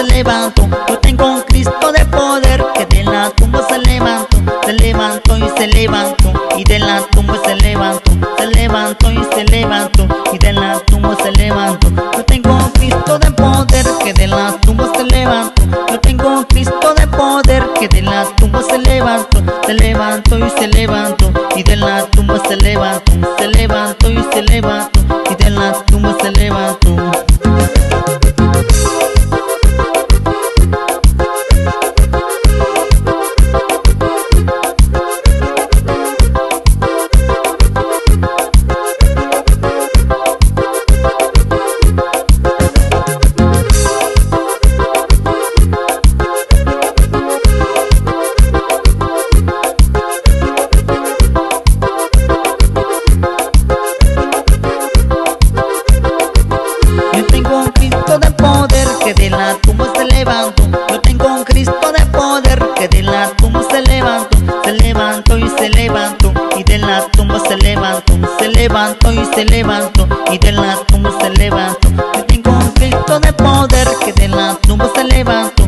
se levantó. Yo tengo un Cristo de poder que de la tumba se levantó. Se levantó y se levantó y de la tumba se levantó. Se levantó y se levantó y de la tumba se levantó. Yo tengo un Cristo de poder que de la tumba se levantó. Yo tengo un Cristo de poder que de la tumba se levantó. Se levantó y se levantó y de la tumba se levantó. Se levantó y se levantó y de la tumba se levantó. Que de la tumba se levantó. Yo tengo un Cristo de poder que de la tumba se levantó. Se levantó y se levantó y de la tumba se levantó. Se levantó y se levantó y de la tumba se levantó. Yo tengo un Cristo de poder que de la tumba se levantó.